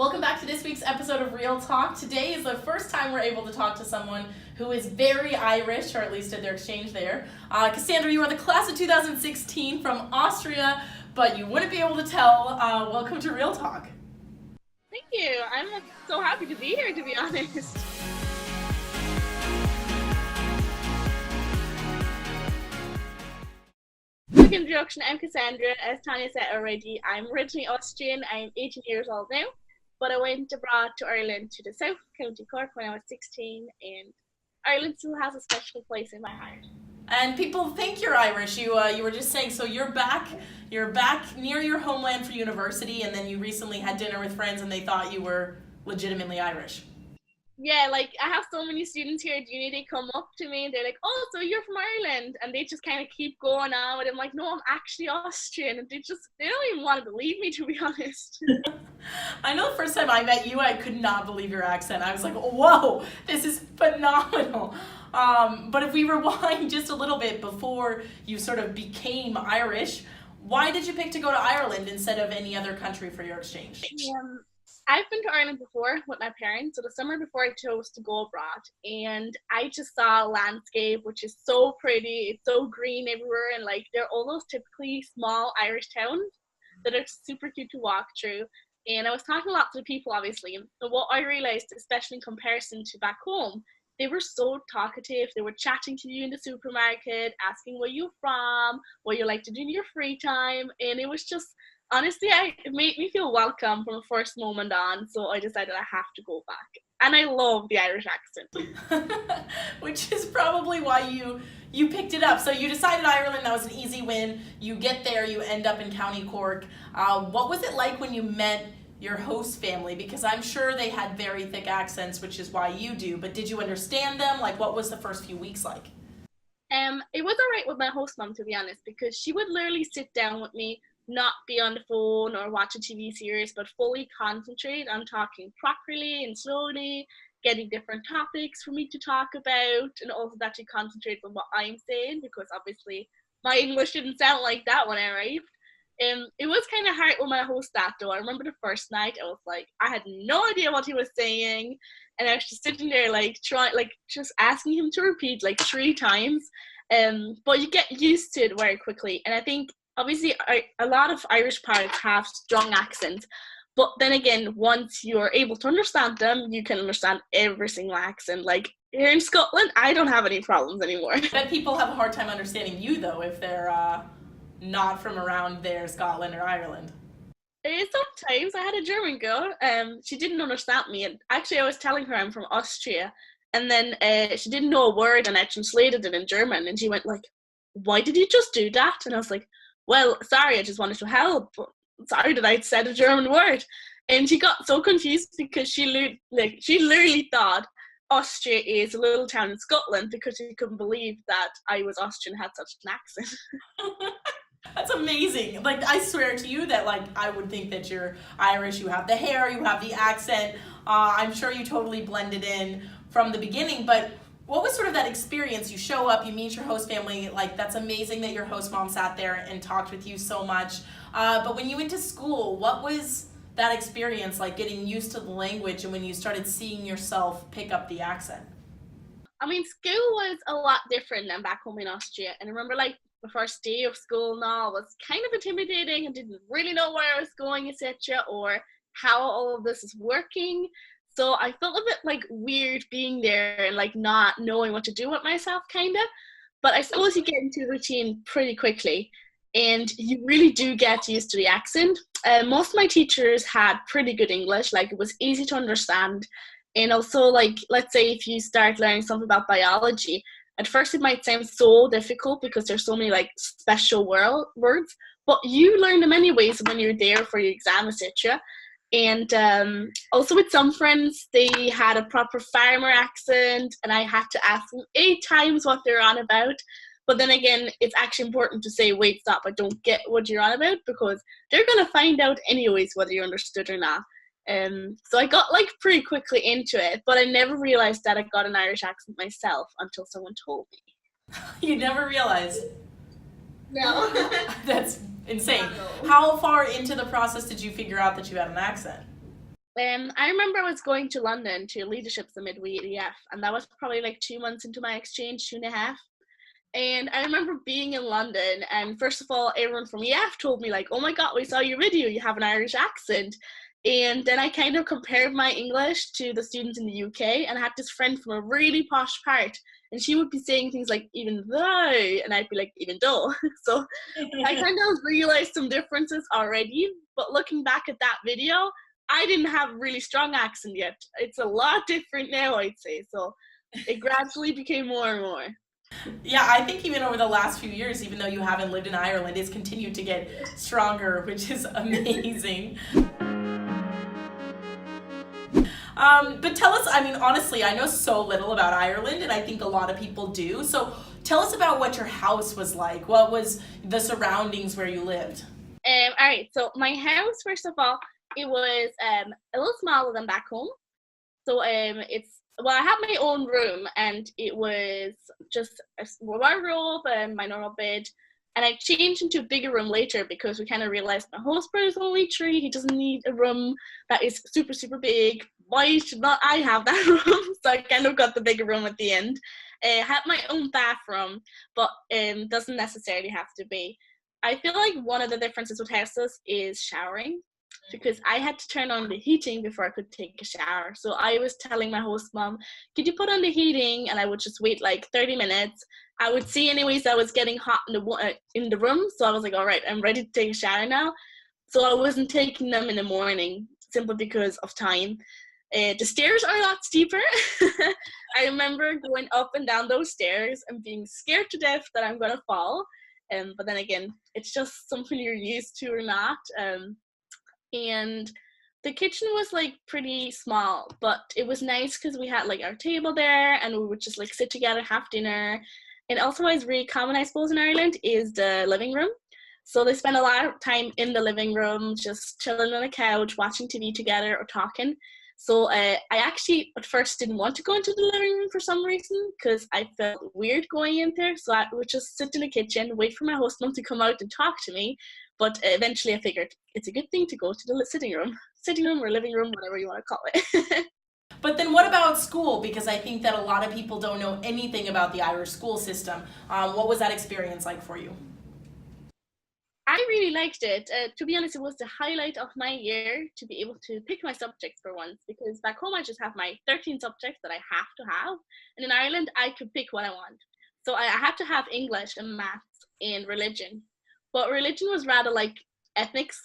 Welcome back to this week's episode of Real Talk. Today is the first time we're able to talk to someone who is very Irish, or at least at their exchange there. Kassandra, you are the class of 2016 from Austria, but you wouldn't be able to tell. Welcome to Real Talk. Thank you. I'm so happy to be here, to be honest. Quick introduction, I'm Kassandra. As Tanya said already, I'm originally Austrian. I'm 18 years old now, but I went abroad to Ireland, to the south, County Cork, when I was 16, and Ireland still has a special place in my heart. And people think you're Irish. You were just saying, so you're back near your homeland for university, and then you recently had dinner with friends and they thought you were legitimately Irish. Yeah, like I have so many students here at uni, they come up to me and they're like, oh, so you're from Ireland, and they just kind of keep going on with it. I'm like, no, I'm actually Austrian, and they don't even want to believe me, to be honest. I know the first time I met you, I could not believe your accent. I was like, whoa, this is phenomenal. But if we rewind just a little bit before you sort of became Irish, why did you pick to go to Ireland instead of any other country for your exchange? I've been to Ireland before with my parents, so the summer before I chose to go abroad, and I just saw a landscape which is so pretty, it's so green everywhere, and like they're all those typically small Irish towns that are super cute to walk through. And I was talking a lot to the people, obviously, and what I realized, especially in comparison to back home, they were so talkative. They were chatting to you in the supermarket, asking where you're from, what you like to do in your free time, and it was just, honestly, it made me feel welcome from the first moment on, so I decided I have to go back. And I love the Irish accent. Which is probably why you picked it up. So you decided Ireland, that was an easy win. You get there, you end up in County Cork. What was it like when you met your host family? Because I'm sure they had very thick accents, which is why you do, but did you understand them? Like, what was the first few weeks like? It was alright with my host mom, to be honest, because she would literally sit down with me, not be on the phone or watch a TV series, but fully concentrate on talking properly and slowly, getting different topics for me to talk about, and also that she concentrates on what I'm saying, because obviously my English didn't sound like that when I arrived. It was kind of hard with my host that though. I remember the first night, I was like, I had no idea what he was saying, and I was just sitting there just asking him to repeat like 3 times. But you get used to it very quickly, and I think obviously a lot of Irish parents have strong accents, but then again, once you're able to understand them, you can understand every single accent. Like here in Scotland, I don't have any problems anymore. I bet people have a hard time understanding you though if they're not from around there, Scotland or Ireland. Sometimes I had a German girl, she didn't understand me, and actually I was telling her I'm from Austria, and then she didn't know a word, and I translated it in German, and she went like, why did you just do that? And I was like, well, sorry, I just wanted to help. Sorry that I'd said a German word. And she got so confused because she literally thought Austria is a little town in Scotland, because she couldn't believe that I was Austrian and had such an accent. That's amazing. Like, I swear to you that, like, I would think that you're Irish. You have the hair, you have the accent. I'm sure you totally blended in from the beginning, but what was sort of that experience? You show up, you meet your host family, like that's amazing that your host mom sat there and talked with you so much. But when you went to school, what was that experience like, getting used to the language and when you started seeing yourself pick up the accent? I mean, school was a lot different than back home in Austria. And I remember like the first day of school and all was kind of intimidating and didn't really know where I was going, etc., or how all of this is working. So I felt a bit like weird being there and like not knowing what to do with myself, kind of. But I suppose you get into the routine pretty quickly, and you really do get used to the accent. Most of my teachers had pretty good English, like it was easy to understand. And also, like, let's say if you start learning something about biology, at first it might sound so difficult because there's so many like special words, but you learn them anyways when you're there for your exam, etc. And also with some friends, they had a proper farmer accent, and I had to ask them 8 times what they're on about. But then again, it's actually important to say, wait, stop, I don't get what you're on about, because they're going to find out anyways whether you understood or not. So I got like pretty quickly into it, but I never realized that I got an Irish accent myself until someone told me. You never realized? No. That's insane. How far into the process did you figure out that you had an accent? I remember I was going to London to Leadership Summit with EDF, and that was probably like 2 months into my exchange, 2.5. And I remember being in London, and first of all, everyone from EF told me like, "Oh my God, we saw your video. You have an Irish accent." And then I kind of compared my English to the students in the UK, and I had this friend from a really posh part, and she would be saying things like "even though," and I'd be like "even though." So I kind of realized some differences already. But looking back at that video, I didn't have a really strong accent yet. It's a lot different now, I'd say. So it gradually became more and more. Yeah, I think even over the last few years, even though you haven't lived in Ireland, it's continued to get stronger, which is amazing. But tell us, I mean, honestly, I know so little about Ireland, and I think a lot of people do. So tell us about what your house was like. What was the surroundings where you lived? All right, so my house, first of all, it was a little smaller than back home. So I had my own room, and it was just a wardrobe and my normal bed. And I changed into a bigger room later because we kind of realized my host brother's only 3. He doesn't need a room that is super, super big. Why should not I have that room? So I kind of got the bigger room at the end. I had my own bathroom, but doesn't necessarily have to be. I feel like one of the differences with houses is showering, because I had to turn on the heating before I could take a shower. So I was telling my host mom, "Could you put on the heating?" And I would just wait like 30 minutes. I would see anyways I was getting hot in the room. So I was like, all right, I'm ready to take a shower now. So I wasn't taking them in the morning simply because of time. The stairs are a lot steeper. I remember going up and down those stairs and being scared to death that I'm going to fall. But then again, it's just something you're used to or not. And the kitchen was like pretty small, but it was nice because we had like our table there, and we would just like sit together, have dinner. And also what is really common, I suppose, in Ireland is the living room. So they spend a lot of time in the living room, just chilling on the couch, watching TV together or talking. So I actually at first didn't want to go into the living room for some reason because I felt weird going in there. So I would just sit in the kitchen, wait for my host mom to come out and talk to me. But eventually I figured it's a good thing to go to the sitting room or living room, whatever you want to call it. But then what about school? Because I think that a lot of people don't know anything about the Irish school system. What was that experience like for you? I really liked it. To be honest, it was the highlight of my year to be able to pick my subjects for once, because back home I just have my 13 subjects that I have to have. And in Ireland, I could pick what I want. So I had to have English and maths and religion. But religion was rather like ethnics.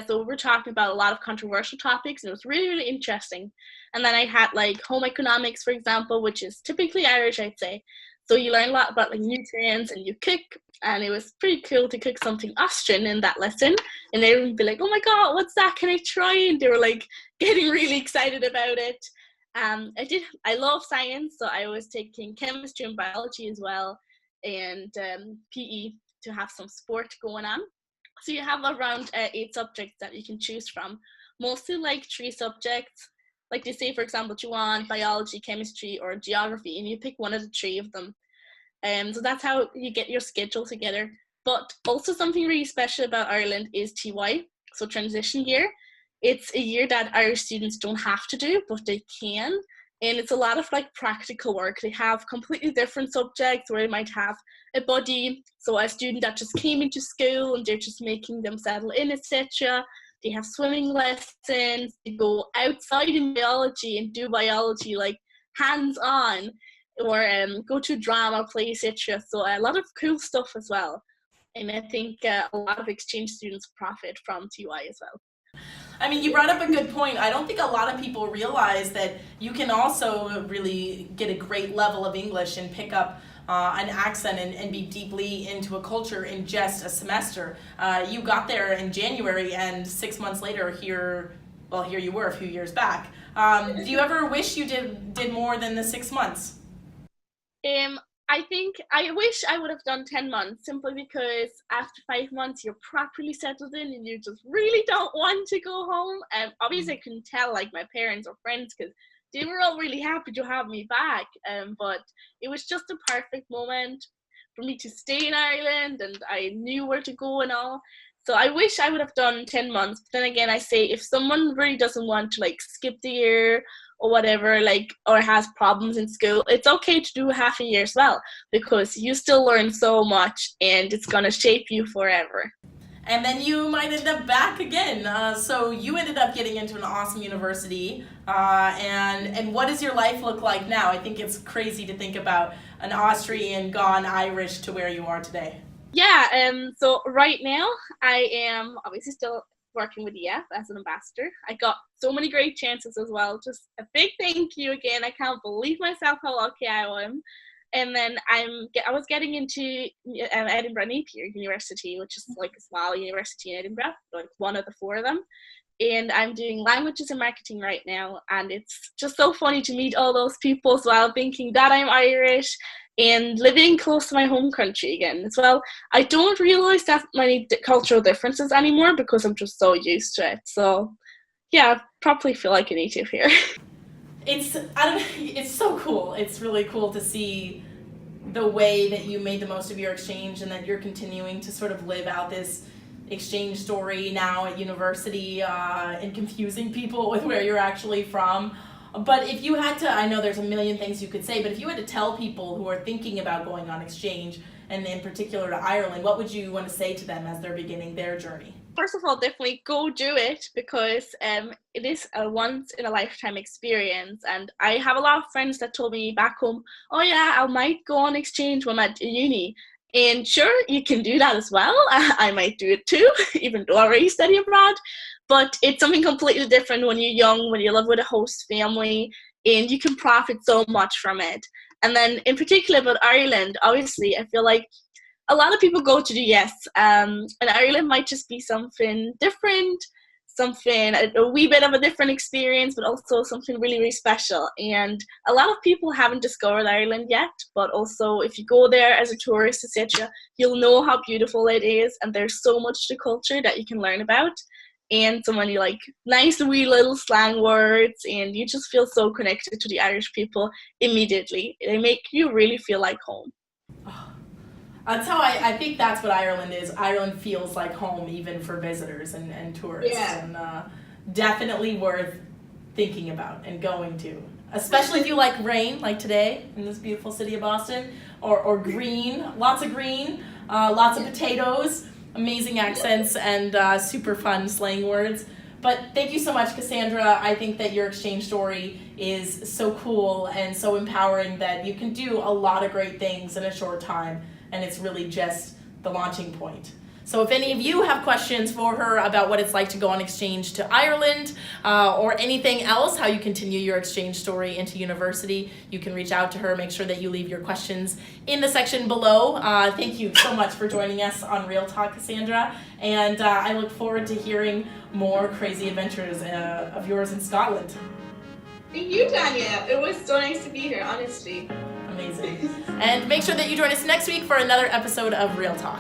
So we were talking about a lot of controversial topics, and it was really, really interesting. And then I had like home economics, for example, which is typically Irish, I'd say. So you learn a lot about like nutrients, and you cook, and it was pretty cool to cook something Austrian in that lesson. And they would be like, "Oh my God, what's that? Can I try?" And they were like getting really excited about it. I love science, so I was taking chemistry and biology as well, and PE to have some sport going on. So you have around 8 subjects that you can choose from, mostly like 3 subjects. Like they say, for example, do you want biology, chemistry, or geography, and you pick one of the 3 of them. So that's how you get your schedule together. But also something really special about Ireland is TY, so transition year. It's a year that Irish students don't have to do, but they can. And it's a lot of like practical work. They have completely different subjects where they might have a buddy, so a student that just came into school and they're just making them settle in, etc. They have swimming lessons. They go outside in biology and do biology like hands-on, or go to drama, play, etc. So a lot of cool stuff as well. And I think a lot of exchange students profit from TY as well. I mean, you brought up a good point. I don't think a lot of people realize that you can also really get a great level of English and pick up an accent and be deeply into a culture in just a semester. You got there in January, and 6 months later, here you were a few years back. Do you ever wish you did more than the 6 months? I think I wish I would have done 10 months, simply because after 5 months you're properly settled in and you just really don't want to go home. And obviously I couldn't tell like my parents or friends, because they were all really happy to have me back. But it was just a perfect moment for me to stay in Ireland, and I knew where to go and all. So I wish I would have done 10 months. But then again, I say if someone really doesn't want to like skip the year or whatever, like, or has problems in school, it's okay to do half a year as well, because you still learn so much and it's going to shape you forever. And then you might end up back again. So you ended up getting into an awesome university. And what does your life look like now? I think it's crazy to think about an Austrian gone Irish to where you are today. Yeah, so right now I am obviously still working with EF as an ambassador. I got so many great chances as well. Just a big thank you again. I can't believe myself how lucky I am. And then I was getting into Edinburgh Napier University, which is like a small university in Edinburgh, like one of the four of them. And I'm doing languages and marketing right now. And it's just so funny to meet all those people as well, thinking that I'm Irish and living close to my home country again as well. I don't realize that many cultural differences anymore because I'm just so used to it. So yeah, I probably feel like a native here. It's so cool. It's really cool to see the way that you made the most of your exchange and that you're continuing to sort of live out this exchange story now at university, and confusing people with where you're actually from. But if you had to, I know there's a million things you could say, but if you had to tell people who are thinking about going on exchange, and in particular to Ireland, what would you want to say to them as they're beginning their journey? First of all, definitely go do it, because it is a once in a lifetime experience. And I have a lot of friends that told me back home, oh yeah, I might go on exchange when I'm at uni. And sure, you can do that as well. I might do it too, even though I already study abroad. But it's something completely different when you're young, when you live with a host family, and you can profit so much from it. And then in particular about Ireland, obviously, I feel like a lot of people go to the US, and Ireland might just be something different, something a wee bit of a different experience, but also something really, really special. And a lot of people haven't discovered Ireland yet, but also if you go there as a tourist, etc., you'll know how beautiful it is, and there's so much to culture that you can learn about. And so many like nice wee little slang words, and you just feel so connected to the Irish people immediately. They make you really feel like home. That's how I think that's what Ireland is. Ireland feels like home even for visitors and tourists. Yeah. And definitely worth thinking about and going to. Especially if you like rain, like today in this beautiful city of Boston. Or green, lots of green, lots of potatoes, amazing accents, and super fun slang words. But thank you so much, Kassandra. I think that your exchange story is so cool and so empowering that you can do a lot of great things in a short time. And it's really just the launching point. So if any of you have questions for her about what it's like to go on exchange to Ireland, or anything else, how you continue your exchange story into university, you can reach out to her. Make sure that you leave your questions in the section below. Thank you so much for joining us on Real Talk, Kassandra. And I look forward to hearing more crazy adventures of yours in Scotland. Thank you, Tanya. It was so nice to be here, honestly. Amazing. And make sure that you join us next week for another episode of Real Talk.